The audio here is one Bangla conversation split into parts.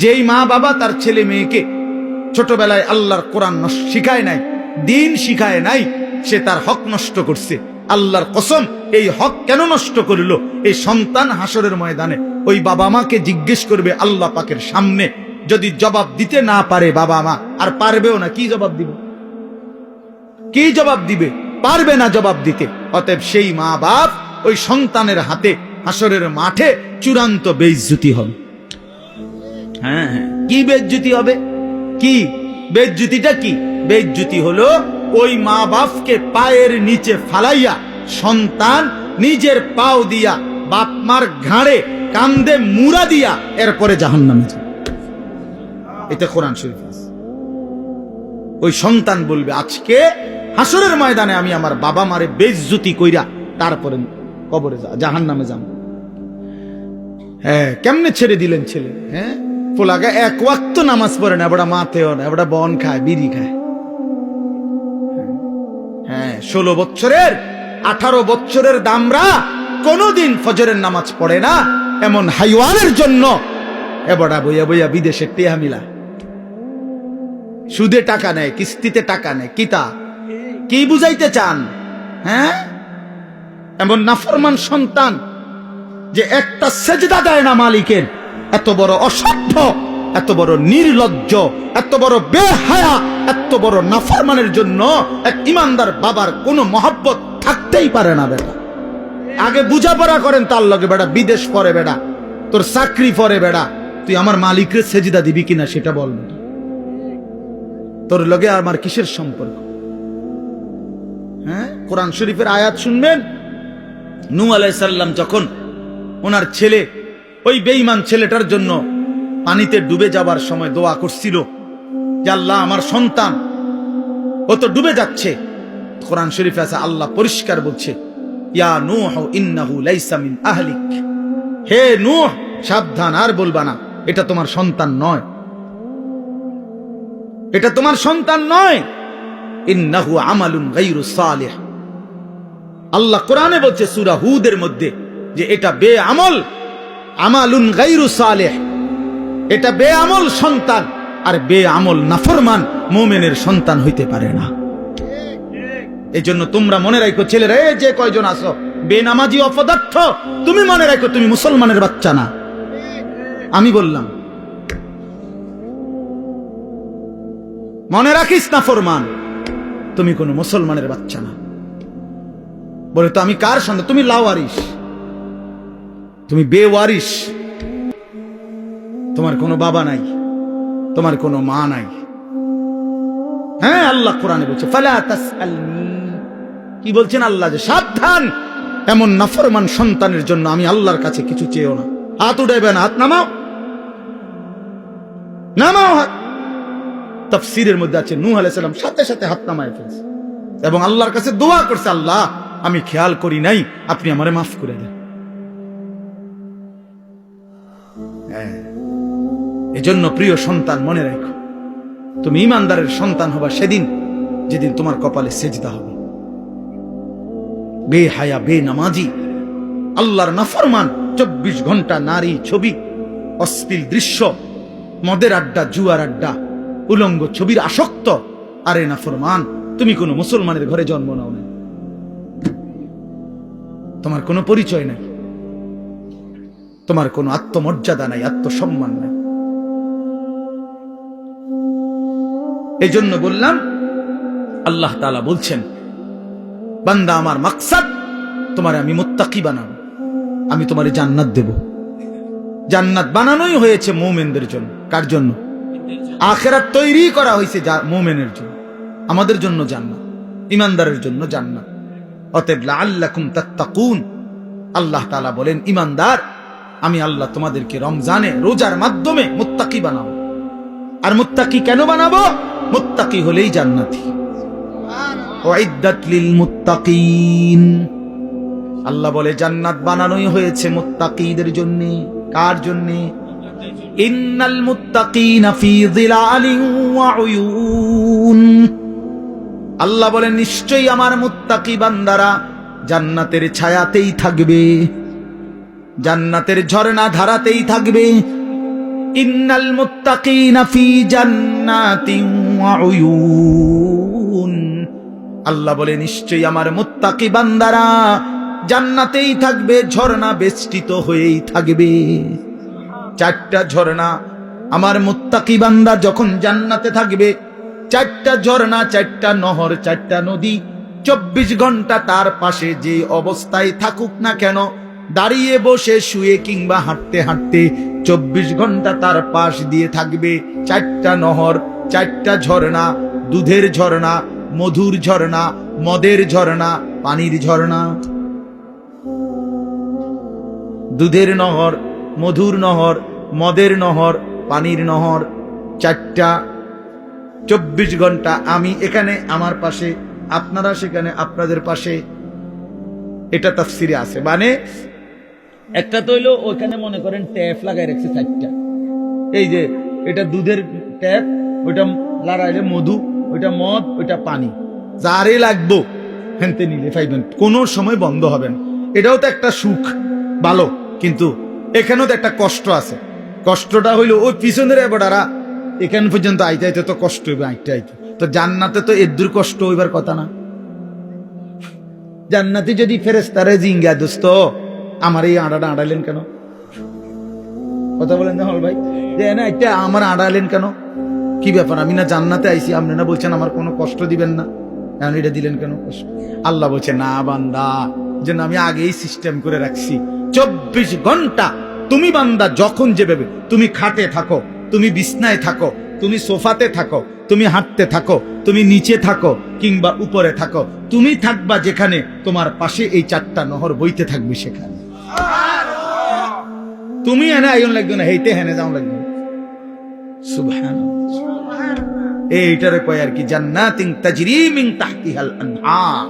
যেই মা বাবা তার ছেলে মেয়েকে ছোটবেলায় আল্লাহর কোরআন শিখায় নাই, দিন শিখায় নাই, সে তার হক নষ্ট করছে। আল্লাহর কসম, এই হক কেন নষ্ট করিল? এই সন্তান হাসরের ময়দানে ওই বাবা মাকে জিজ্ঞেস করবে আল্লাহ পাকের সামনে। যদি জবাব দিতে না পারে বাবা মা, আর পারবেও না, কি জবাব দিবে? কি জবাব দিবে? পারবে না জবাব দিতে। অতএব সেই মা বাপ ওই সন্তানের হাতে হাসরের মাঠে চূড়ান্ত বেইজ্জতি হবে। হ্যাঁ হ্যাঁ, কি বেইজ্জতি হবে? কি বেইজ্জতিটা? কি বেইজ্জতি হলো ওই মা বাপকে পায়ের নিচে ফালাইয়া সন্তান নিজের পাও দিয়া বাপ মার ঘাড়ে কান্দে মুড়া দিয়া এরপরে জাহান্নামে যায়। এটা কোরআন শরীফ আছে। ওই সন্তান বলবে আজকে হাসরের ময়দানে আমি আমার বাবা মারে বেইজ্জতি কইরা তারপরে কবরে জাহান্নামে যাব। হ্যাঁ, কেমনে ছেড়ে দিলেন ছেলে? হ্যাঁ, পোলাগা এক ওয়াক্ত নামাজ পড়ে না, এবারে মাতেও না, এবারে বন খায়, বিড়ি খায়। হ্যাঁ, 16 বছরের 18 বছরের দামরা কোনদিন ফজরের নামাজ পড়ে না, এমন হাইওয়ানের জন্য এবারে বইয়া বইয়া বিদেশে টেহা মিলা, সুদে টাকা নেয়, কিস্তিতে টাকা নেয়। কিতা কি বুঝাইতে চান? হ্যাঁ, এমন নাফরমান সন্তান যে একটা সেজদা দেয় না মালিকের, এত বড় অসভ্য, এত বড় নির্লজ্জ, এত বড় বেহায়া, এত বড় নাফরমানের জন্য এক ইমানদার বাবার কোনো মহব্বত থাকতেই পারে না। বেটা আগে বুঝাপড়া করেন তার লগে, বেটা বিদেশ পরে, বেটা তোর চাকরি পরে, বেটা তুই আমার মালিকের সেজদা দিবি কিনা সেটা বল। তোর লগে আমার কিসের সম্পর্ক? হ্যাঁ, কোরআন শরীফের আয়াত শুনবেন। নূহ আলাইহিস সালাম যখন ওনার ছেলে, ওই বেঈমান ছেলেটার জন্য পানিতে ডুবে যাবার সময় দোয়া করছিল যে আল্লাহ আমার সন্তান, ও তো ডুবে যাচ্ছে। কোরআন শরীফে আছে, আল্লাহ পরিষ্কার বলছে, ইয়া নূহ ইন্নাহু লাইসা মিন আহলিক, হে নূহ সাবধান, আর বলবা না, এটা তোমার সন্তান নয়, এটা তোমার সন্তান নয়। ইন্নাহু আমালুন গায়রু সালিহ। আল্লাহ কোরআনে বলছে সূরা হুদের মধ্যে যে এটা বেআমল, আমালুন গায়রু সালিহ, এটা বেআমল সন্তান। আর বেআমল নাফরমান মুমিনের সন্তান হইতে পারে না। এই জন্য তোমরা মনে রাখো ছেলেরা, এই যে কয়জন আছো বেনামাজি অপদার্থ, তুমি মনে রাখো তুমি মুসলমানের বাচ্চা না। আমি বললাম মনে রাখিস না ফরমান, তুমি কোন মুসলমানের বাচ্চা না। বলে তো আমি কার সন্তান? তুমি লাওয়ারিস, তুমি বেওয়ারিস, তোমার কোনো বাবা নাই, তোমার কোনো মা নাই। হ্যাঁ, আল্লাহ কোরআনে বলছে ফালা তাসআলনি, কি বলছেন আল্লাহ? যে সাবধান, এমন নাফরমান সন্তানের জন্য আমি আল্লাহর কাছে কিছু চেয়েও না। হাত উঠাইবে না, হাত নামাও, নামাও হাত। তাফসীরের মধ্যে আছে নূহ আলাইহিস সালাম সাথে সাথে হাত নামায় ফেলছে এবং আল্লাহর কাছে দোয়া করছে, আল্লাহ আমি খেয়াল করি নাই, আপনি আমারে মাফ করে দেন। এজন্য প্রিয় সন্তান মনে রাখো, তুমি ইমানদারের সন্তান হবা সেদিন যেদিন তোমার কপালে সেজদা হবে। বেহায়া, বেনামাজি, আল্লাহর নাফরমান, 24 ঘন্টা নারী ছবি, অশ্লীল দৃশ্য, মদের আড্ডা, জুয়ার আড্ডা, উলঙ্গ ছবির আসক্ত। আরে নাফরমান, তুমি কোনো মুসলমানের ঘরে জন্ম নাও না, তোমার কোনো পরিচয় নাই, তোমার কোনো আত্মমর্যাদা নাই, আত্মসম্মান নাই। এই জন্য বললাম, আল্লাহ তাআলা বলছেন, বান্দা আমার মাকসাদ তোমারে আমি মুত্তাকি বানাবো, আমি তোমারে জান্নাত দেব। জান্নাত বানানোই হয়েছে মুমিনদের জন্য। কার জন্য? আখিরাত তৈরি করা হয়েছে মুমিনের জন্য। আমাদের জন্য জান্নাত, ইমানদারের জন্য জান্নাত। অতএব লাআল্লাকুম তাত্তাকুন, আল্লাহ তাআলা বলেন ইমানদার, আমি আল্লাহ তোমাদেরকে রমজানে রোজার মাধ্যমে মুত্তাকি বানাবো। আর মুত্তাকি কেন বানাবো? মুত্তাকি হলেই জান্নাতি। উইদ্দাত লিল মুত্তাকিন, আল্লাহ বলে জান্নাত বানানোই হয়েছে মুত্তাকিদের জন্য। কার জন্য? ইন্নাল মুত্তাকিনা ফি যিলালিন ওয়া উয়ুন, আল্লাহ বলে নিশ্চয়ই আমার মুত্তাকি বান্দারা জান্নাতের ছায়াতেই থাকবে, জান্নাতের ঝর্ণা ধারাতেই থাকবে। ইন্নাল মুত্তাকিনা ফি জান্নাতিন ওয়া উয়ুন, আল্লাহ বলে নিশ্চয়ই আমার মুত্তাকি বান্দারা জান্নাতেই থাকবে, ঝর্ণা বেষ্টিত হয়েই থাকবে। চারটা ঝর্ণা, আমার মুত্তাকি বান্দা যখন জান্নাতে থাকবে, চারটা ঝর্ণা, চারটা নহর, চারটা নদী 24 ঘন্টা তার পাশে যে অবস্থায় থাকুক না কেন, দাঁড়িয়ে বসে শুয়ে কিংবা হাঁটতে হাঁটতে 24 ঘন্টা তার পাশ দিয়ে থাকবে। চারটা নহর, চারটা ঝর্ণা, দুধের ঝর্ণা, মধুর ঝর্ণা, মদের ঝর্ণা, পানির ঝর্ণা। দুধের নহর, মধুর নহর, মদের নহর, পানির নহর, চারটা 24 ঘন্টা। আমি এখানে আমার পাশে, আপনারা সেখানে আপনাদের পাশে। এটা তাফসিরে আছে। মানে একটা তো হইলো ওইখানে মনে করেন ট্যাপ লাগাই রাখছে চারটা, এই যে এটা দুধের ট্যাপ, ওইটা লাগাইলে মধু, ওইটা মদ, ওইটা পানি, যারে লাগবো হেনতে নিলে পাইবেন, কোনো সময় বন্ধ হবে না। এটাও তো একটা সুখ, ভালো, কিন্তু এখানেও তো একটা কষ্ট আছে। কষ্টটা হইলো ওই পিছনের এবারা এখান পর্যন্ত আইতে আইতে তো কষ্ট হইবে, আইতে আইতে তো। জান্নাতে তো এর দূর কষ্ট হইবার কথা না। জান্নাতে যদি ফেরেশতারে জিঙ্গা, দোস্ত আমার এই আড়াটা আড়াইলেন কেন? কথা বলেন না হল ভাই, যে না এটা আমার আড়াইলেন কেন, কি ব্যাপার? আমি না জান্নাতে আইছি, আপনি না বলছেন আমার কোনো কষ্ট দিবেন না, এখন এটা দিলেন কেন কষ্ট? আল্লাহ বলছে না বান্দা, যেন আমি আগেই সিস্টেম করে রাখছি। 24 ঘন্টা তুমি বান্দা যখন যেভাবে, তুমি খাটে থাকো, তুমি বিছনায় থাকো, তুমি সোফাতে থাকো, তুমি হাঁটতে থাকো, তুমি নিচে থাকো কিংবা উপরে থাকো, তুমি থাকবা যেখানে, তোমার পাশে এই চারটা নহর বইতে থাকবে সেখানে। তুমি এনে আইন লাগবে না, হেইতে হেনে যাও লাগবে। সুবহানাল্লাহ। এইটারে কয় আর কি, জান্নাতিন তাজরি মিন তাহতিহাল আনহার,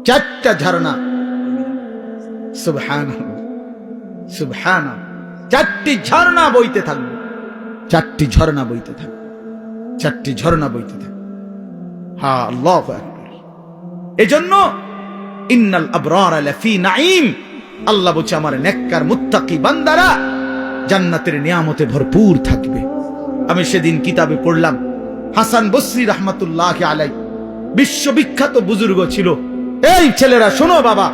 চারটা ঝর্ণা। সুবহানাল্লাহ, সুবহানাল্লাহ। চারটি ঝর্ণা বইতে থাকবে, চারটি ঝর্ণা বইতে থাকবে, চারটি ঝর্ণা বইতে থাকবে। হ্যাঁ, আল্লাহু আকবার। এজন্য ইন্নাল আবরারা লাফি নাঈম, আল্লাহ বলছে আমার নেককার মুত্তাকি বান্দারা জান্নাতের নিয়ামতে ভরপুর থাকবে। আমি সেদিন কিতাবে পড়লাম, হাসান বসরি রাহমাতুল্লাহি আলাইহি বিশ্ববিখ্যাত বুজুর্গ ছিল। এই ছেলেরা শোনো বাবা,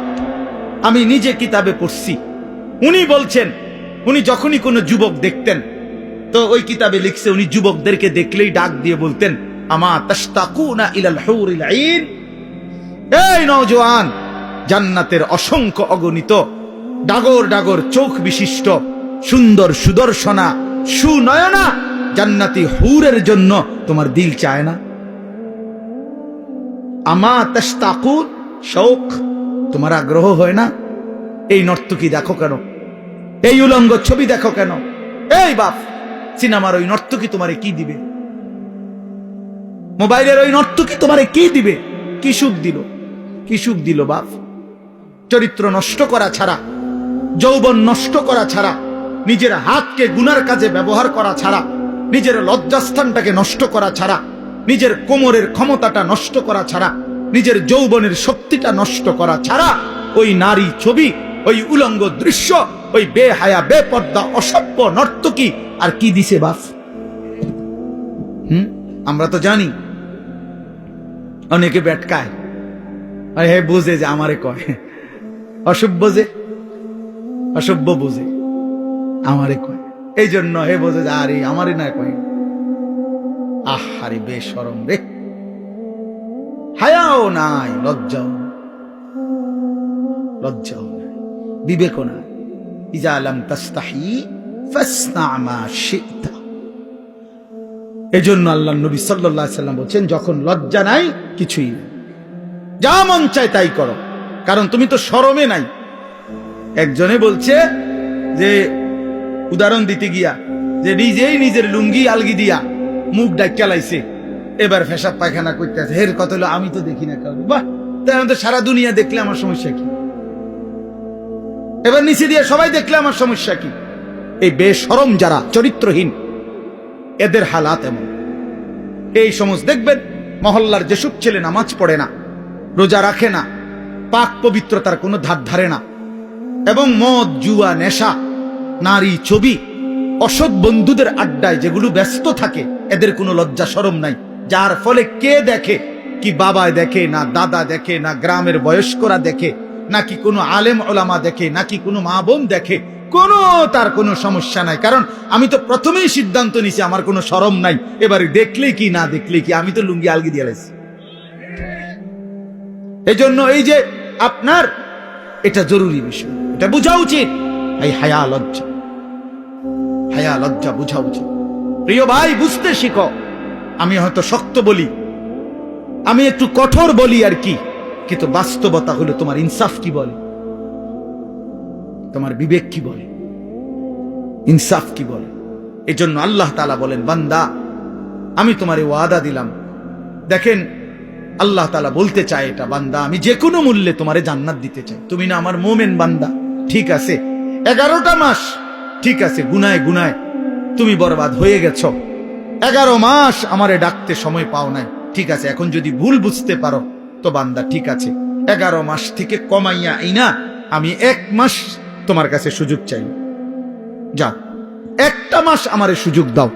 আমি নিজে কিতাবে পড়ছি। উনি বলছেন, উনি যখনই কোনো যুবক দেখতেন, তো ওই কিতাবে লিখছে উনি যুবকদেরকে দেখলেই ডাক দিয়ে বলতেন, আমা তাশতাকুনা ইলাল হুরিল আইন, এই নওজোয়ান, জান্নাতের অসংখ্য অগণিত ডাগর ডাগর চোখ বিশিষ্ট সুন্দর সুদর্শনা সুনয়না জান্নাতি হুরের জন্য তোমার দিল চায় না? আমা তাশতাকুন, শৌক, তোমার আগ্রহ হয় না? এই নর্তকী দেখো কেন, এই উলঙ্গ ছবি দেখো কেন? এই বাপ, সিনেমার ওই নর্তকী তোমারে কি দিবে? মোবাইলের ওই নর্তকী তোমারে কি দিবে? কি সুখ দিল, কি সুখ দিল বাপ? চরিত্র নষ্ট করা ছাড়া, যৌবন নষ্ট করা ছাড়া, নিজের হাতকে গুনার কাজে ব্যবহার করা ছাড়া, নিজের লজ্জাস্থানটাকে নষ্ট করা ছাড়া, নিজের কোমরের ক্ষমতাটা নষ্ট করা ছাড়া, নিজের যৌবনের শক্তিটা নষ্ট করা ছাড়া ওই নারী ছবি, ওই উলঙ্গ দৃশ্য, ওই বেহায়া বেপর্দা অসভ্য নর্তকী আর কি দিছে বাপ? আমরা তো জানি অনেকে বেটকায়, আর হে বুঝে যে আমারে কয়, অসভ্য যে অসভ্য বুঝে আমারে কয়, এই জন্য হে বোঝে যে আরে আমারে না কয়। আহারে বেশরম রে, হায়াও নাই, লজ্জাও, লজ্জাও নাই, বিবেকও নাই। ইজা লাম তাস্তাহি ফাসনা মা শি'তা। এজন্য আল্লাহর নবী সাল্লাল্লাহু আলাইহি সাল্লাম বলেন, যখন লজ্জা নাই কিছুই নাই, যা মন চায় তাই করো, কারণ তুমি তো শরমে নাই। একজনে বলছে যে, উদাহরণ দিতে গিয়া, যে নিজেই নিজের লুঙ্গি আলগি দিয়া মুখ ডাক্কা লাইছে, এবার পেশাব পায়খানা করতেছে, হের কত হলো আমি তো দেখি না কাউকে। বাহ, তাই তো সারা দুনিয়া দেখলে আমার সমস্যা কি? এবার নিচে দিয়ে সবাই দেখলে আমার সমস্যা কি? এই বেশরম যারা চরিত্রহীন, এদের হালাত এমন। এই সমস্ত দেখবেন মহল্লার যেসব ছেলে নামাজ পড়ে না, রোজা রাখে না, পাক পবিত্রতার কোনো ধার ধারে না, এবং মদ জুয়া নেশা নারী ছবি অসৎ বন্ধুদের আড্ডায় যেগুলো ব্যস্ত থাকে, এদের কোনো লজ্জা শরম নাই, যার ফলে কে দেখে, কি বাবা দেখে না দাদা দেখে না গ্রামের বয়স্করা দেখে নাকি কোনো আলেম ওলামা দেখে নাকি কোনো মা বোন দেখে, তার কোনো সমস্যা নাই। কারণ আমি তো প্রথমেই সিদ্ধান্ত নিছি আমার কোনো শরম নাই, এবারে দেখলে কি না দেখলে কি, আমি তো লুঙ্গি আলগি দিয়ে লাইছি। এই জন্য এই যে আপনার এটা জরুরি বিষয়, এটা বোঝা উচিত। এই হায়া লজ্জা বোঝা উচিত। প্রিয় ভাই, বুঝতে শিখো। আমি হয়তো শক্ত বলি, আমি একটু কঠোর বলি আর কি, কিন্তু বাস্তবতা হলো তোমার ইনসাফ কি বলে, তোমার বিবেক কি বলে, ইনসাফ কি বলে। এই জন্য আল্লাহ তাআলা বলেন, বান্দা আমি তোমারে ওয়াদা দিলাম। দেখেন আল্লাহ তাআলা বলতে চায় এটা, বান্দা আমি যে কোনো মূল্যে তোমারে জান্নাত দিতে চাই। তুমি না আমার মোমেন বান্দা, ঠিক আছে 11টা মাস, ঠিক আছে গুনায় গুনায় তুমি বরবাদ হয়ে গেছো, 11 মাস আমারে ডাকতে সময় পাও নাই, ঠিক আছে। এখন যদি ভুল বুঝতে পারো তো বান্দা ঠিক আছে, 11 মাস থেকে কমাইয়া আইনা আমি 1 মাস তোমার কাছে সুযোগ চাই। যাও, 1টা মাস আমারে সুযোগ দাও,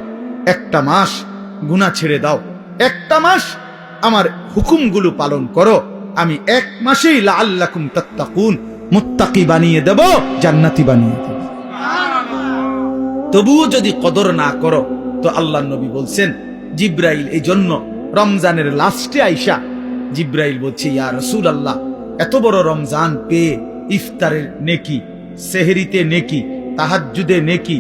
1টা মাস গুনাহ ছেড়ে দাও, 1টা মাস আমার হুকুমগুলো পালন করো, আমি 1 মাসেই লাআল্লাকুম তাত্তাকুন মুত্তাকি বানিয়ে দেব, জান্নাতি বানিয়ে দেব। তবুও যদি কদর না করো তো আল্লাহর নবী বলছেন, জিব্রাইল এই জন্য রমজানের লাস্টে আইসা জিব্রাইল বলছে, ইয়া রাসূলুল্লাহ এত বড় রমজান পেয়ে ইফতারের নেকি, সেহরিতে নেকি, তাহাজ্জুদে নেকি,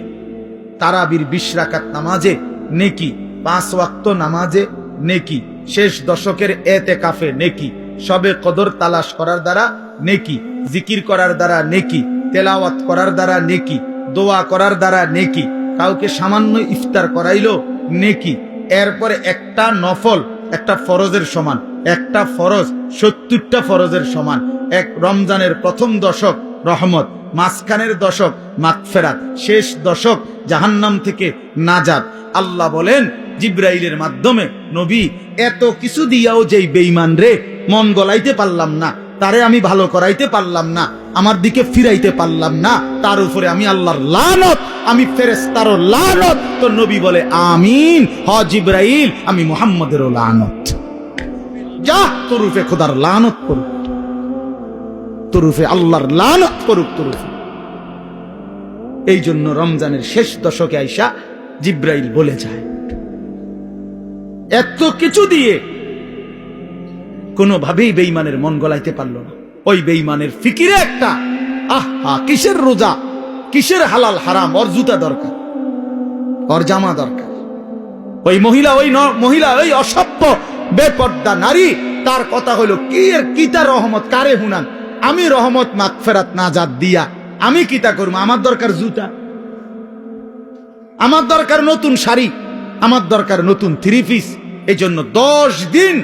তারাবির 20 রাকাত নামাজে নেকি, 5 ওয়াক্ত নামাজে নেকি, শেষ দশকের এতেকাফে নেকি, সবে কদর তালাশ করার দ্বারা নেকি, জিকির করার দ্বারা নেকি, তেলাওয়াত করার দ্বারা নেকি, দোয়া করার দ্বারা নেকি, কাউকে সামান্য ইফতার করাইলো নেকি, এরপরে একটা নফল একটা ফরজের সমান, একটা ফরজ 70টা ফরজের সমান, এক রমজানের প্রথম দশক রহমত, মাঝখানের দশক মাগফিরাত, শেষ দশক জাহান্নাম থেকে নাজাত। আল্লাহ বলেন জিব্রাইলের মাধ্যমে, নবী এত কিছু দিয়াও যেই বেঈমান রে মন গলাইতে পারলাম না, তারে আমি ভালো করাইতে পারলাম না, আমার দিকে ফিরাইতে পারলাম না, তার উপরে আমি আল্লাহর লানত, আমি ফেরেশতারও লানত। তো নবী বলে আমিন, হ জিব্রাইল আমি মুহাম্মদেরও লানত। যা তোর উপরে খোদার লানত করুক, তোর উপরে আল্লাহর লানত করুক তোর উপরে। এই জন্য রমজানের শেষ দশকে আইসা জিব্রাইল বলে যায়, এত কিছু দিয়ে কোনোভাবেই বেঈমানের মন গলাইতে পারলো না। ওই বেঈমানের ফিকিরে একটা, আহা কিসের রোজা, কিসের হালাল হারাম, ওর জুতা দরকার, ওর জামা দরকার। ওই মহিলা ওই অসভ্য বেপর্দা নারী, তার কথা হলো কি এর কিতা রহমত কারে হুনান, আমি রহমত মাগফিরাত নাজাত দিয়া আমি কিতা করব, আমার দরকার জুতা, আমার দরকার নতুন শাড়ি, আমার দরকার নতুন 3 পিস। এই জন্য 10 দিন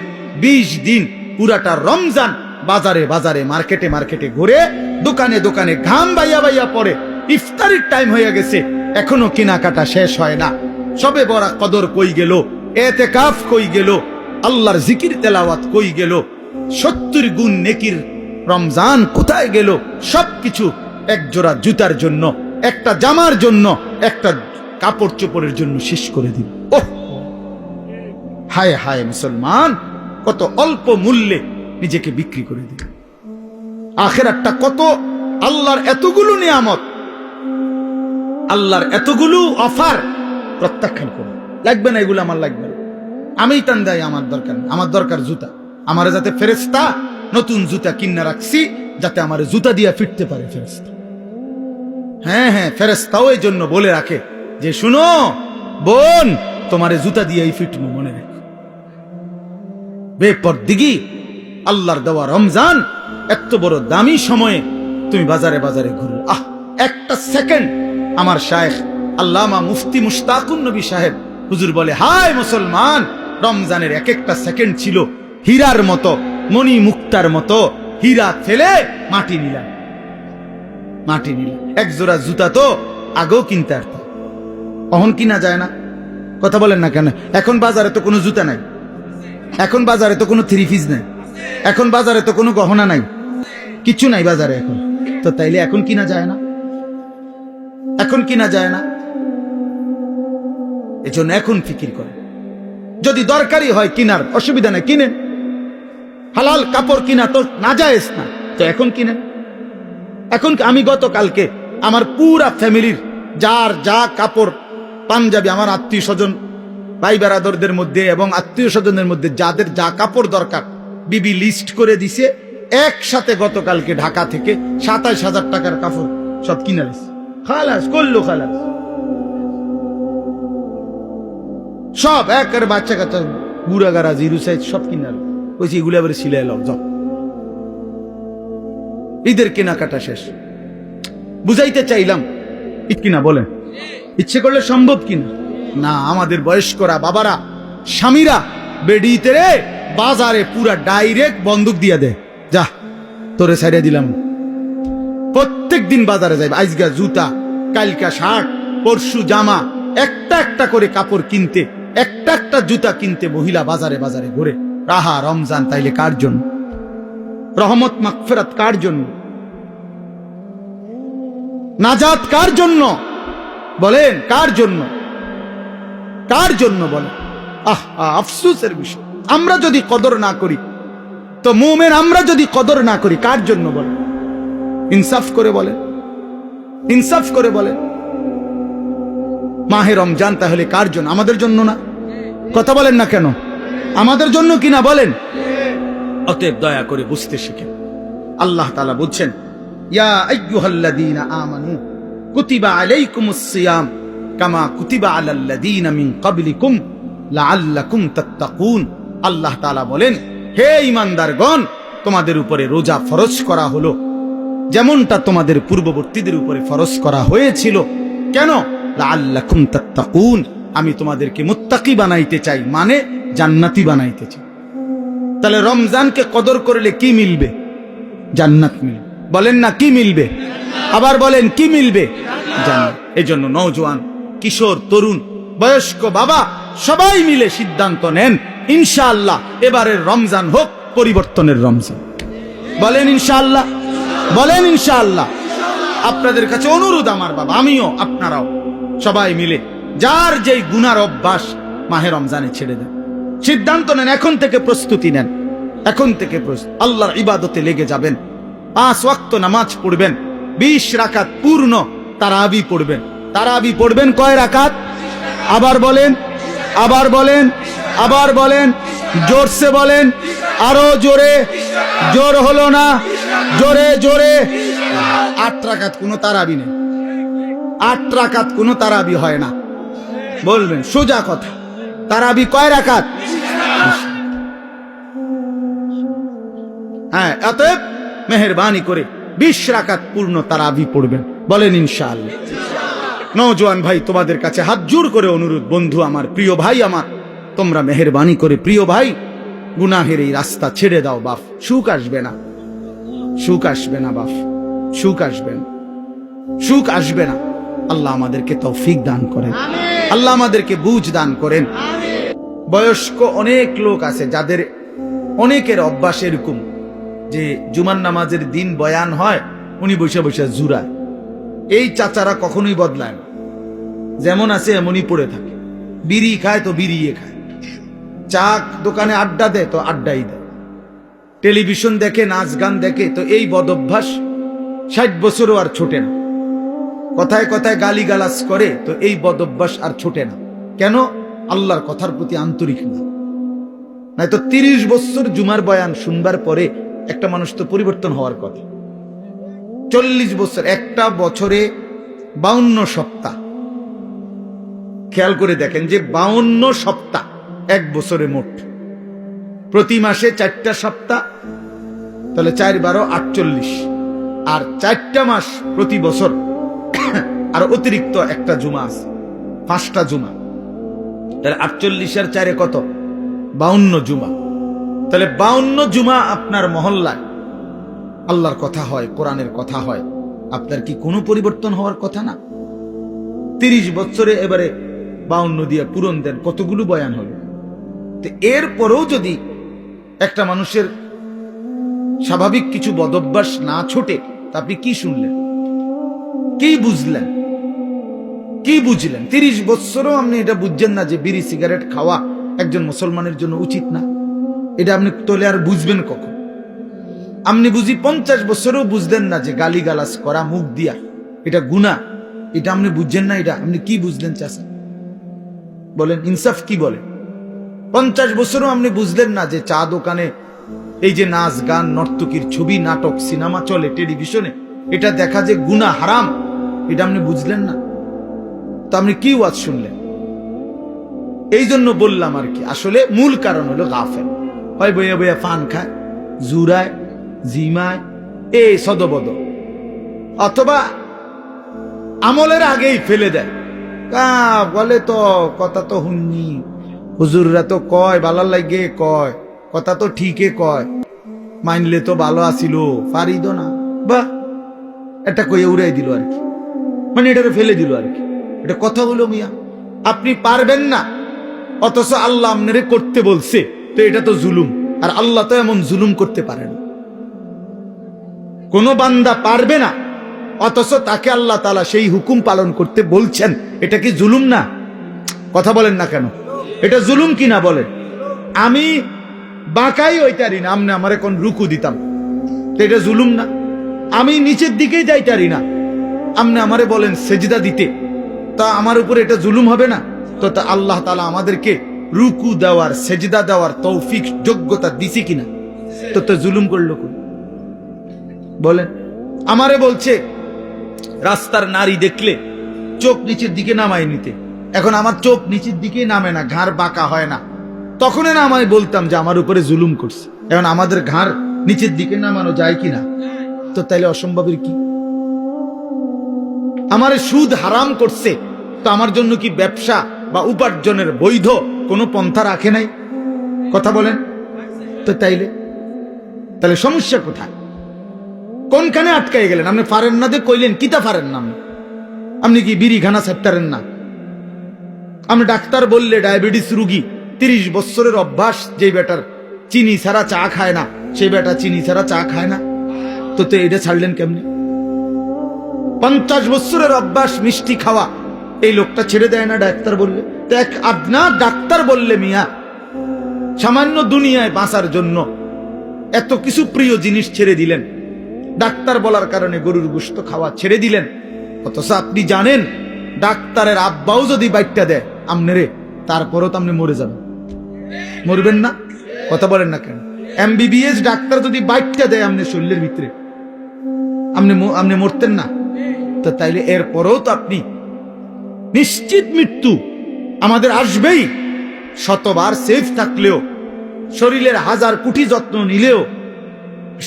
20 দিন পুরাটা রমজান বাজারে বাজারে মার্কেটে মার্কেটে ঘুরে, দোকানে দোকানে ঘাম বাইয়া পড়ে, ইফতারির টাইম হয়ে গেছে এখনো কেনাকাটা শেষ হয় না। সবে বড় কদর কই গেল, এতেকাফ কই গেল, আল্লাহর জিকির তেলাওয়াত কই গেল, 70 গুণ নেকির রমজান কোথায় গেল? সবকিছু এক জোড়া জুতার জন্য, একটা জামার জন্য, একটা কাপড় চোপড়ের জন্য শেষ করে দিল। ওহ হায় হায় মুসলমান, কত অল্প মূল্যে নিজেকে বিক্রি করে দিল। আখিরাতটা কত, আল্লাহর এতগুলো নিয়ামত, আল্লাহর এতগুলো অফার প্রত্যাখ্যান করে, লাগবে না এগুলো, আমার লাগবে না, আমি টান দেয়, আমার দরকার না, আমার দরকার জুতা। আমার যাতে ফেরেশতা নতুন জুতা কিনা রাখছি, যাতে আমার জুতা দিয়া ফিরতে পারে ফেরেশতা। হ্যাঁ হ্যাঁ, ফেরেশতাও এই জন্য বলে রাখে যে শুনো বোন, তোমারে জুতা দিয়েই ফিটবো, মনে রেখো। বেপরদিগি আল্লাহর দেওয়া রমজান, এত বড় দামি সময়ে তুমি বাজারে বাজারে ঘুরো। একটা সেকেন্ড আমার শায়েখ আল্লামা মুফতি মুশতাকুন নবী সাহেব হুজুর বলে, হায় মুসলমান, রমজানের এক একটা সেকেন্ড ছিল হীরার মতো, মণি মুক্তার মতো, হীরা ফেলে মাটি নিলাম, মাটি নিলাম। এক জোড়া জুতা তো আগেও কিনতে আসতাম, কখন কিনা যায় না? কথা বলেন না কেন? এখন বাজারে তো কোনো জুতা নাই, এখন বাজারে তো কোনো 3 পিস নাই, এখন বাজারে তো কোনো গহনা নাই, কিছু নাই বাজারে এখন। তো তাইলে এখন কিনা যায় না? এখন কিনা যায় না? এজন্য এখন ফিকির করেন। যদি দরকারি হয় কিনার, অসুবিধা নেই, কিনেন। হালাল কাপড় কিনা তো নাজায়েজ না, তো এখন কিনেন। এখন আমি গতকালকে আমার পুরা ফ্যামিলির যার যা কাপড় পাঞ্জাবি, আমার আত্মীয় স্বজন ভাই বেরাদরদের মধ্যে এবং আত্মীয় স্বজনের মধ্যে যাদের যা কাপড় দরকার বিবি লিস্ট করে দিছে, একসাথে গতকালকে ঢাকা থেকে 27,000 টাকার কাপড় সব কিনে নিছে। খালাস করলো, খালাস সব একের বাচ্চা কাচ্চা বুড়া গাড়া জিরু সাইজ সব কিনে আলো। বলছি এগুলো আবার সিলাই লাও যাও। ঈদের কেনাকাটা শেষ। বুঝাইতে চাইলাম ঠিক কিনা বলেন? ইচ্ছে করলে সম্ভব কিনা? না, আমাদের বয়স্করা বাবারা স্বামীরা বেডিতে রে বাজারে পুরা ডাইরেক্ট বন্দুক দিয়া দে, যা তোরে ছাইড়া দিলাম। প্রত্যেক দিন বাজারে যাইবে, আজগা জুতা, কালকা শার্ট, পরশু জামা, একটা একটা করে কাপড় কিনতে, একটা একটা জুতা কিনতে মহিলা বাজারে বাজারে ঘুরে। রাহা রমজান তাইলে কার জন্য? রহমত মাগফিরাত কার জন্য? নাজাত কার জন্য? বলেন কার জন্য? কার জন্য বলেন? আফসোসের বিষয়, আমরা যদি কদর না করি তো মুমিন, আমরা যদি কদর না করি কার জন্য বলেন? ইনসাফ করে বলেন, ইনসাফ করে বলেন। মাহে রমজান তাহলে কার জন্য? আমাদের জন্য না? কথা বলেন না কেন? আমাদের জন্য কিনা বলেন? অতএব দয়া করে বুঝতে শিখেন। আল্লাহ তাআলা বলছেন, ইয়া আইয়ুহাল্লাযীনা আমানু কুতিবা আলাইকুমুস সিয়াম কামা কুতিবা আলাল্লাযীনা মিন ক্বাবলিকুম লাআল্লাকুম তাত্তাকুন। আল্লাহ তাআলা বলেন, হে ঈমানদারগণ, তোমাদের উপরে রোজা ফরজ করা হলো যেমনটা তোমাদের পূর্ববর্তীদের উপরে ফরজ করা হয়েছিল। কেন? লাআল্লাকুম তাত্তাকুন, আমি তোমাদেরকে মুত্তাকি বানাইতে চাই, মানে জান্নাতি বানাইতে চাই। তাহলে রমজানকে কদর করলে কি মিলবে? জান্নাত মিলবে। বলেন না কি মিলবে? আবার বলেন কি মিলবে? জান্নাত। এজন্য নওজোয়ান, কিশোর, তরুণ, বয়স্ক, বাবা সবাই মিলে সিদ্ধান্ত নেন, ইনশাআল্লাহ এবারের রমজান হোক পরিবর্তনের রমজান। বলেন ইনশাআল্লাহ, বলেন ইনশাআল্লাহ। আপনাদের কাছে অনুরোধ আমার বাবা, আমিও আপনারাও সবাই মিলে যার যেই গুনার অভ্যাস মাহে রমজানে ছেড়ে দেন। সিদ্ধান্ত নেন, এখন থেকে প্রস্তুতি নেন, এখন থেকে আল্লাহর ইবাদতে লেগে যাবেন। 5 ওয়াক্ত নামাজ পড়বেন, 20 রাকাত পূর্ণ তারাবি পড়বেন। তারাবি পড়বেন কয় রাকাত? আবার বলেন, আবার বলেন, আবার বলেন, জোরসে বলেন, আরো জোরে। জোর হলো না, জোরে জোরে। 8 রাকাত কোনো তারাবি নেই, 8 রাকাত কোনো তারাবি হয় না। বলবেন সোজা কথা, তারাবি কয় রাকাত? হ্যাঁ, অতএব মেহেরবানি করে 20 রাকাত পূর্ণ তারাবি পড়বেন। বলেন ইনশাআল্লাহ। নওজোয়ান ভাই, তোমাদের কাছে হাত জোর করে অনুরোধ, বন্ধু আমার, প্রিয় ভাই আমার, তোমরা মেহেরবানি করে, প্রিয় ভাই, গুনাহের এই রাস্তা ছেড়ে দাও বাপ। সুখ আসবে না, সুখ আসবে না বাপ, সুখ আসবে না, সুখ আসবে না। আল্লাহ আমাদেরকে তৌফিক দান করেন, আল্লাহ আমাদেরকে বুঝ দান করেন। বয়স্ক অনেক লোক আছে যাদের অনেকের অভ্যাস এরকম যে জুমার নামাজের দিন বয়ান হয়, উনি বসে বসে জুরায়। এই চাচারা কখনোই বদলায় না, যেমন আছে এমনই পড়ে থাকে। বিড়ি খায় তো বিড়িয়ে খায়, চা দোকানে আড্ডা দেয় তো আড্ডাই দেয়, টেলিভিশন দেখে, নাচ গান দেখে, তো এই বদ অভ্যাস 60 বছরও আর ছোটে না। কথায় কথায় গালি গালাজ করে, তো এই বদ অভ্যাস আর ছোটে না। কেন? আল্লাহর কথার প্রতি আন্তরিক না। নয়তো 30 বছর জুমার বয়ান শুনবার পরে একটা মানুষ তো পরিবর্তন হওয়ার কথা। 40 বছর, একটা বছরে 52 সপ্তাহ। খেয়াল করে দেখেন যে 52 সপ্তাহ এক বছরে মোট, প্রতি মাসে 4টা সপ্তাহ, তাহলে 4 × 12 = 48, আর 4টা মাস প্রতি বছর, আর অতিরিক্ত একটা জুমা আছে, 5টা জুমা, তাহলে 48 আর 4 কত? 52 জুমা। তাহলে 52 জুমা আপনার মহল্লায় আল্লাহর কথা হয়, কোরআনের কথা হয়, আপনার কি কোনো পরিবর্তন হওয়ার কথা না? 30 বছরে এবারে 52 দিয়ে পূরণ দেন, কতগুলো বয়ান হলো। তো এরপরেও যদি একটা মানুষের স্বাভাবিক কিছু বদভ্যাস না ছোটে, তা আপনি কি শুনলেন, কি বুঝলেন? কি বুঝলেন? 30 বছরও আপনি এটা বুঝছেন না যে বিড়ি সিগারেট খাওয়া একজন মুসলমানের জন্য উচিত না। এটা আপনি তোলে আর বুঝবেন কখন? আপনি বুঝি 50 বছরও বুঝলেন না যে গালিগালাজ করা মুখ দিয়া এটা গুনাহ। এটা আপনি বুঝছেন না। এটা আপনি কি বুঝলেন চাচা? বলেন, ইনসাফ কি বলে? 50 বছরও আপনি বুঝলেন না যে চা দোকানে এই যে নাচ গান নর্তকীর ছবি নাটক সিনেমা চলে টেলিভিশনে, এটা দেখা যে গুনাহ হারাম, এটা আপনি বুঝলেন না। তো আপনি কি ওয়াজ শুনলেন? এই জন্য বললাম আর কি, আসলে মূল কারণ হলো গাফেল। হয় বইয়া বইয়া পান খায়, জুরায়, জিমায়, এই সদবদ, অথবা আমলের আগেই ফেলে দেয়। বলে তো কথা তো হুননি, হুজুররা তো কয় ভালো লাগে, কয় কথা তো ঠিকই কয়, মানলে তো ভালো আসিল, পারিদ না, বা এটা কইয়া উড়াই দিল আর কি, মানে এটাকে ফেলে দিল আর কি। এটা কথা হলো মিয়া, আপনি পারবেন না অথচ আল্লাহ আপনারে করতে বলছে, তো এটা তো জুলুম। আর আল্লাহ তো এমন জুলুম করতে পারে না। কোন বান্দা পারবে না অথচ তাকে আল্লাহ তাআলা সেই হুকুম পালন করতে বলছেন, এটা কি জুলুম না? কথা বলেন না কেন? এটা জুলুম কি না বলেন? আমি বাঁকাই হইতারি না, আমনে আমারে কোন রুকু দিতাম, তো এটা জুলুম না? আমি নিচের দিকেই যাইতারি না, আমনে আমারে বলেন সেজদা দিতে, তা আমার উপরে এটা জুলুম হবে না? তো তা আল্লাহ তাআলা আমাদেরকে রুকু দেওয়ার সেজদা দেওয়ার তৌফিক যোগ্যতা দিছে কিনা? তো তো জুলুম করলো কোন? বলেন। আমারে বলছে রাস্তার নারী দেখলে চোখ নিচের দিকে নামাই নিতে, এখন আমার চোখ নিচের দিকে নামে না, ঘাড় বাঁকা হয় না, তখনই না আমায় বলতাম যে আমার উপরে জুলুম করছে। এখন আমাদের ঘাড় নিচের দিকে নামানো যায় কিনা? তো তাইলে অসম্ভবের কি? আমারে সুদ হারাম করছে, তো আমার জন্য কি ব্যবসা বা উপার্জনের বৈধ কোনো পন্থা রাখে নাই? কথা বলেন তো। তাহলে সমস্যা কোথায়? কোনখানে আটকাই গেলেন? আপনি পারেন না যে কইলেন কিতা পারেন না? আপনি কি বিড়ি খানা ছাড়তারেন না? আমি ডাক্তার বললে ডায়াবেটিস রুগী 30 বছরের অভ্যাস, যে বেটার চিনি ছাড়া চা খায় না, সেই বেটা চিনি ছাড়া চা খায় না, তো এটা ছাড়লেন কেমনি? 50 বছরের অভ্যাস মিষ্টি খাওয়া, এই লোকটা ছেড়ে দেয় না ডাক্তার বললে? তো এক আপনা ডাক্তার বললে মিয়া সামান্য দুনিয়ায় বাঁচার জন্য এত কিছু প্রিয় জিনিস ছেড়ে দিলেন, ডাক্তার বলার কারণে গরুর গোশত খাওয়া ছেড়ে দিলেন, অথচ আপনি জানেন ডাক্তারের আব্বাও যদি বাইটটা দেয় আমনেরে, তারপরও তো আপনি মরে যাবেন। মরবেন না? কথা বলেন না কেন? MBBS ডাক্তার যদি বাইটটা দেয় আমনের শরীরের ভিতরে, আপনি মরতেন না? তো তাইলে এরপরও তো আপনি নিশ্চিত মৃত্যু আমাদের আসবেই। শতবার সেফ থাকলেও, শরীরের 1000 কোটি যত্ন নিলেও,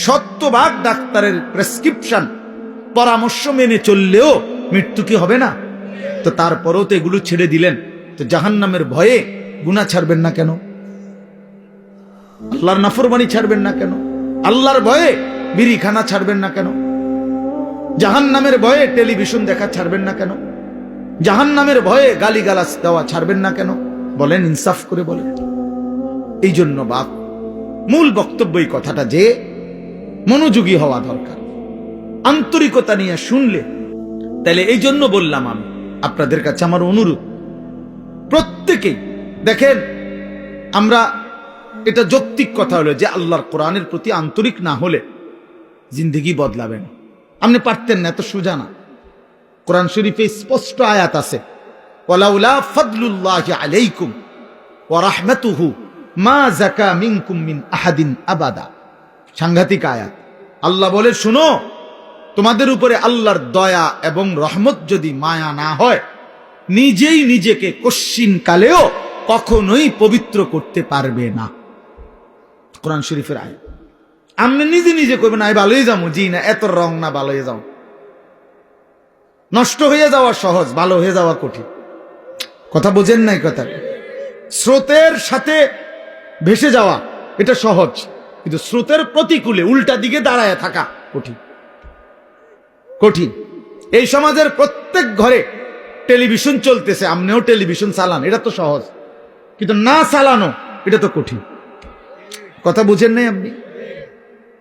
100 ভাগ ডাক্তারের প্রেসক্রিপশন পরামর্শ মেনে চললেও মৃত্যু কি হবে না? তো তারপরেও তো এগুলো ছেড়ে দিলেন, তো জাহান্নামের ভয়ে গুনাহ ছাড়বেন না কেন? আল্লাহর নাফরমানি ছাড়বেন না কেন? আল্লাহর ভয়ে বিড়িখানা ছাড়বেন না কেন? জাহান্নামের ভয়ে টেলিভিশন দেখা ছাড়বেন না কেন? জাহান্নামের ভয়ে গালিগালাজ দেওয়া ছাড়বেন না কেন? বলেন, ইনসাফ করে বলেন। এই জন্য বাপ মূল বক্তব্য এই কথাটা যে মনোযোগী হওয়া দরকার, আন্তরিকতা নিয়ে শুনলে। তাহলে এই জন্য বললাম, আমি আপনাদের কাছে আমার অনুরোধ, প্রত্যেকেই দেখেন, আমরা এটা যৌক্তিক কথা হলো যে আল্লাহর কোরআনের প্রতি আন্তরিক না হলে জিন্দেগি বদলাবে না। আপনি পারতেন না, এত সোজা না। কোরআন শরীফে স্পষ্ট আয়াত আছে, ওয়ালাউলা ফাদলুল্লাহি আলাইকুম ওয়া রাহমাতুহু মা যাকা মিনকুম মিন আহাদিন আবাদা। সাংঘাতিক আয়াত। আল্লাহ বলে, শুনো, তোমাদের উপরে আল্লাহর দয়া এবং রহমত যদি মায়া না হয়, নিজেই নিজেকে কশ্চিন কালেও কখনোই পবিত্র করতে পারবে না। কোরআন শরীফের আয়াত। আপনি নিজে নিজে করবেন না ভালোই যাবো, জি না, এত রং না, ভালো হয়ে যাও। নষ্ট হয়ে যাওয়া সহজ, ভালো হয়ে যাওয়া কঠিন। কথা বোঝেন নাই? কথা স্রোতের সাথে ভেসে যাওয়া এটা সহজ, কিন্তু স্রোতের প্রতিকূলে উল্টা দিকে দাঁড়ায় থাকা কঠিন। কঠিন। এই সমাজের প্রত্যেক ঘরে টেলিভিশন চলতেছে, আপনিও টেলিভিশন চালান, এটা তো সহজ, কিন্তু না চালানো এটা তো কঠিন। কথা বুঝেন নাই আপনি?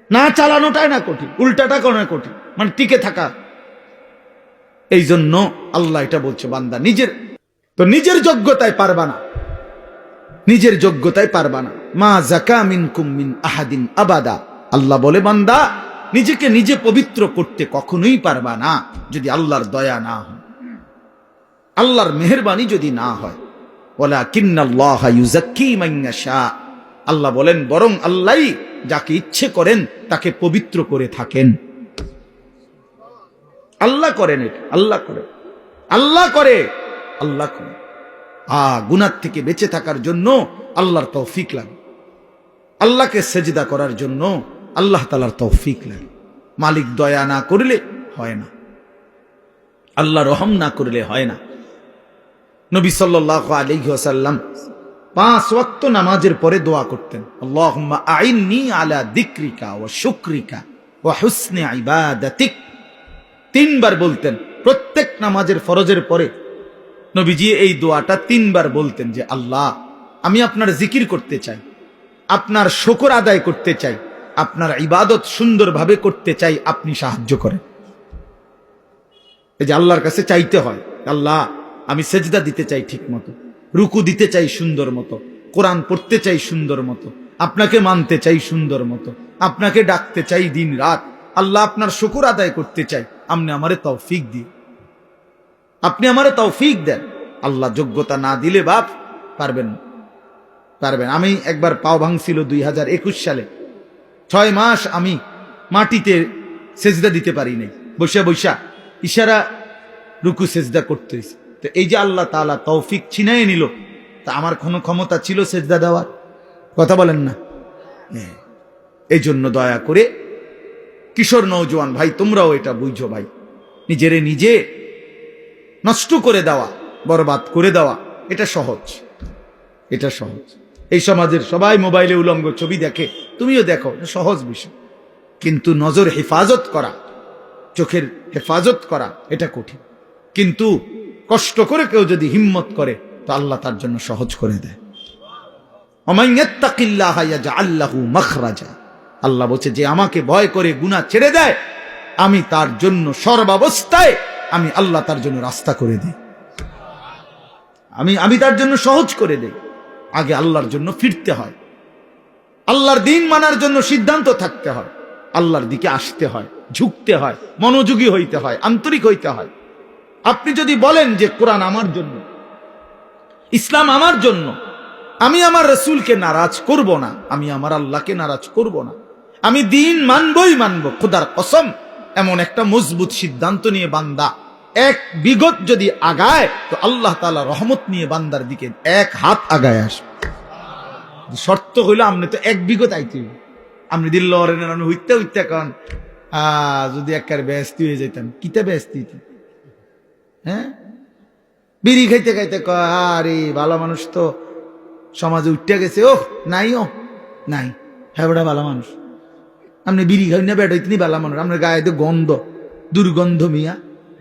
না চালানোটাই না কঠিন, উল্টাটা কোনো কঠিন, মানে টিকে থাকা। এই জন্য আল্লাহ এটা বলছে, বান্দা নিজের যোগ্যতায় পারবা না, নিজের যোগ্যতায় পারবা না। মা যাকা মিনকুম মিন আহাদিন আবাদা, আল্লাহ বলে বান্দা নিজেকে নিজে পবিত্র করতে কখনোই পারবা না যদি আল্লাহর দয়া না হয়, আল্লাহর মেহেরবানি যদি না হয়। ওয়ালাকিন্নাল্লাহা ইউযাক্কি মান ইয়াশা, আল্লাহ বলেন বরং আল্লাহই যাকে ইচ্ছে করেন তাকে পবিত্র করে থাকেন। আল্লাহ করেন এটা, আল্লাহ করে, আল্লাহ করে, আল্লাহ করে। গুনাহ থেকে বেঁচে থাকার জন্য আল্লাহর তৌফিক লাগে, আল্লাহকে সেজদা করার জন্য আল্লাহ তাআলার তৌফিক লাগে। মালিক দয়া না করলে হয় না, আল্লাহ রহম না করলে হয় না। নবী সাল্লাল্লাহু আলাইহি ওয়াসাল্লাম 5 ওয়াক্ত নামাজের পরে দোয়া করতেন, আল্লাহুম্মা আইন্নি আলা যিকরিকা ওয়া শুকরিকা ওয়া হুসনি ইবাদাতিক। 3 বার বলতেন প্রত্যেক নামাজের ফরজের পরে। নবীজি এই দোয়াটা 3 বার বলতেন যে আল্লাহ আমি আপনার জিকির করতে চাই, আপনার শুকর আদায় করতে চাই, আপনার ইবাদত সুন্দরভাবে করতে চাই, আপনি সাহায্য করেন। এই যে আল্লাহর কাছে চাইতে হয়, আল্লাহ আমি সেজদা দিতে চাই ঠিক মতো, রুকু দিতে চাই সুন্দর মতো, কোরআন পড়তে চাই সুন্দর মতো, আপনাকে মানতে চাই সুন্দর মতো, আপনাকে ডাকতে চাই দিন রাত। আল্লাহ আপনার শুকর আদায় করতে চাই, আপনি আমারে তৌফিক দিন, আপনি আমারে তৌফিক দেন। আল্লাহ যোগ্যতা না দিলে বাপ পারবেন পারবেন। আমি একবার পাও ভাঙছিল 2021 সালে, 6 মাস আমি মাটিতে সেজদা দিতে পারি নাই, বসে বসা ইশারা রুকু সেজদা করতে হয়েছে। তো এই যে আল্লাহ তাআলা তৌফিক ছিনাই নিল, তা আমার কোনো ক্ষমতা ছিল সেজদা দেওয়ার? কথা বলেন না। এই জন্য দয়া করে কিশোর নওজোয়ান ভাই তোমরাও এটা বুঝো ভাই, নিজেরে নিজে নষ্ট করে দেওয়া, বরবাদ করে দেওয়া এটা সহজ, এটা সহজ। এই সমাজের সবাই মোবাইলে উলঙ্গ ছবি দেখে, তুমিও দেখো, সহজ বিষয়। কিন্তু নজর হেফাজত করা, চোখের হেফাজত করা এটা কঠিন। কিন্তু কষ্ট করে কেউ যদি হিম্মত করে তো আল্লাহ তার জন্য সহজ করে দেয়। ওমান ইয়াত্তাকিল্লাহা ইয়াজআল লাহু মাখরাজা, আল্লাহ বলছে যে আমাকে ভয় করে গুনাহ ছেড়ে দেয়, আমি তার জন্য সর্বাবস্থায় আমি আল্লাহ তার জন্য রাস্তা করে দিই, আমি তার জন্য সহজ করে দেই। আগে আল্লাহর জন্য ফিরতে হয়, আল্লাহর দ্বীন মানার জন্য সিদ্ধান্ত থাকতে হয়, আল্লাহর দিকে আসতে হয়, ঝুঁকতে হয়, মনোযোগী হইতে হয়, আন্তরিক হইতে হয়। আপনি যদি বলেন যে কোরআন আমার জন্য, ইসলাম আমার জন্য, আমি আমার রাসূলকে নারাজ করব না, আমি আমার আল্লাহকে নারাজ করব না, আমি দ্বীন মানবই মানব, খোদার কসম, এমন একটা মজবুত সিদ্ধান্ত নিয়ে বান্দা 1 বিগত যদি আগায় তো আল্লাহ তাআলা রহমত নিয়ে বান্দার দিকে 1 হাত আগায় আসবে। শর্ত হইল আপনি তো 1 বিগত আইতে, আপনি দিল আমি হইতে হইতে কারণ যদি একবার ব্যস্ত হয়ে যেতাম, কিতা ব্যস্ত হইতে, হ্যাঁ বিড়ি খাইতে খাইতে আরে ভালো মানুষ তো সমাজে উঠতে গেছে, ও নাই, ও নাই, হ্যাঁ বেটা ভালো মানুষ। আপনি বিড়ি খাই না বেটা হইতে ভালো মানুষ, আপনার গায়ে তো গন্ধ, দুর্গন্ধ মিয়া,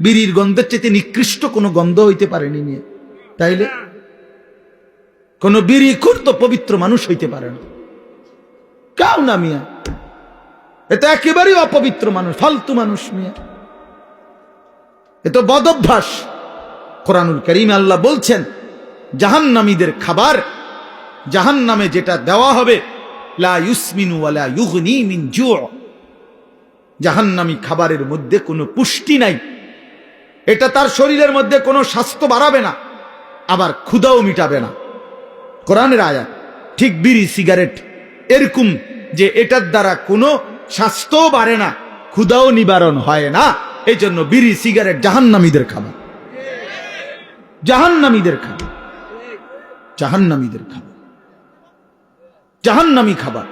বিড়ির গন্ধের চেয়ে নিকৃষ্ট কোনো গন্ধ হইতে পারেনি মিয়া। তাইলে কোন বিড়িখোর তো পবিত্র মানুষ হইতে পারে না, কাউ না মিয়া, এটা একেবারেই অপবিত্র মানুষ, ফালতু মানুষ মিয়া, এ তো বদ অভ্যাস। কোরআনুল কারীমে আল্লাহ বলছেন জাহান্নামীদের খাবার, জাহান্নামে যেটা দেওয়া হবে, লা ইউসমিনু ওয়ালা ইউগনি মিন জু', জাহান্নামী খাবারের মধ্যে কোনো পুষ্টি নাই, এটা তার শরীরের মধ্যে কোনো স্বাস্থ্য বাড়াবে না, আবার ক্ষুধাও মিটাবে না। কোরআনের আয়াত। ঠিক বিড়ি সিগারেট এরকম যে এটার দ্বারা কোনো স্বাস্থ্যও বাড়ে না, ক্ষুধাও নিবারণ হয় না, এই জন্য বিড়ি সিগারেট জাহান্নামীদের খাবার, জাহান্নামীদের খাবার, জাহান্নামীদের খাবার, জাহান্নামী খাবার।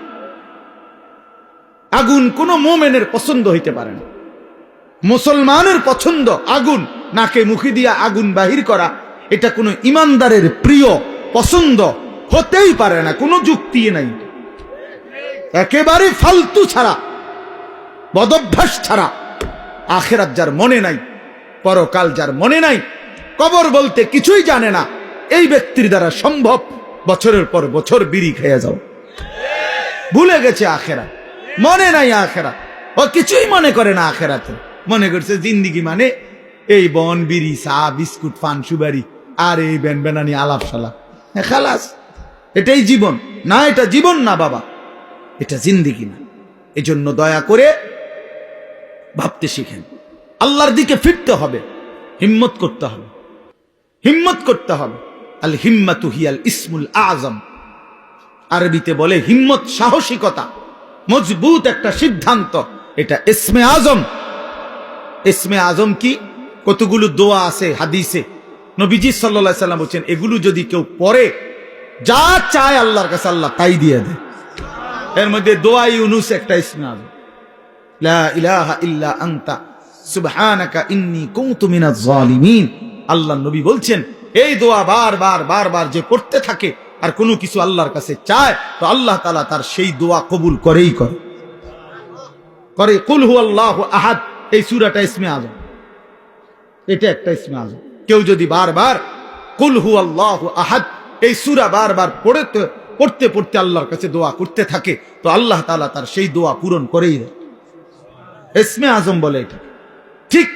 আগুন কোন মুমিনের পছন্দ হইতে পারে না, মুসলমানের পছন্দ আগুন, নাকে মুখে দিয়া আগুন বাহির করা, এটা কোনো ইমানদারের প্রিয় পছন্দ হতেই পারে না, কোনো যুক্তি নাই, একেবারে ফালতু ছাড়া, বদভ্যাস ছাড়া। আখিরাত যার মনে নাই, পরকাল যার মনে নাই, কবর বলতে কিছুই জানে না, এই ব্যক্তির দ্বারা সম্ভব বছরের পর বছর বিড়ি খেয়ে যাও। ভুলে গেছে আখিরাত, মনে নাই আখিরাত, ও কিছুই মনে করে না আখিরাতে, মনে করছে জিন্দিগি মানে এই বন বিড়ি চা বিস্কুট পান সুবারি আর এই বেন বেনানি আলাপ সালাপ, খালাস। এটাই জীবন না? এটা জীবন না বাবা, এটা জিন্দেগি না। এজন্য দয়া করে ভাবতে শিখেন, আল্লাহর দিকে ফিরতে হবে, হিম্মত করতে হবে, হিম্মত করতে হবে। আল হিম্মাতু হিয়াল ইসমুল আযম। আরবিতে বলে হিম্মত সাহসিকতা, মজবুত একটা সিদ্ধান্ত, এটা ইসমে আজম। ইসমে আজম কি? কতগুলো দোয়া আছে হাদিসে, নবীজি সাল্লাল্লাহু আলাইহি সাল্লাম বলেন এগুলো যদি কেউ পড়ে, যা চায় আল্লাহর কাছে আল্লাহ তাই দিয়ে দেয়। এর মধ্যে দোয়া ইউনুস একটা ইসমে আজম, লা ইলাহা ইল্লা আনতা সুবহানাকা ইন্নী কুনতু মিনাজ জালিমিন। আল্লাহর নবী বলছেন এই দোয়া বারবার বারবার যে পড়তে থাকে আর কোনো কিছু আল্লাহর কাছে চায়, তো আল্লাহ তাআলা তার সেই দোয়া কবুল করেই করে। কুল হুয়াল্লাহু আহাদ, এই সূরাটা ইসমে আজম, এটা একটা ইসমে আজম। কেউ যদি বারবার কুল হুয়াল্লাহু আহাদ এই সূরা বারবার পড়তে পড়তে আল্লাহর কাছে দোয়া করতে থাকে, তো আল্লাহ তাআলা তার সেই দোয়া পূরণ করেই দেয়। ইসমে আজম বলে এটা। ঠিক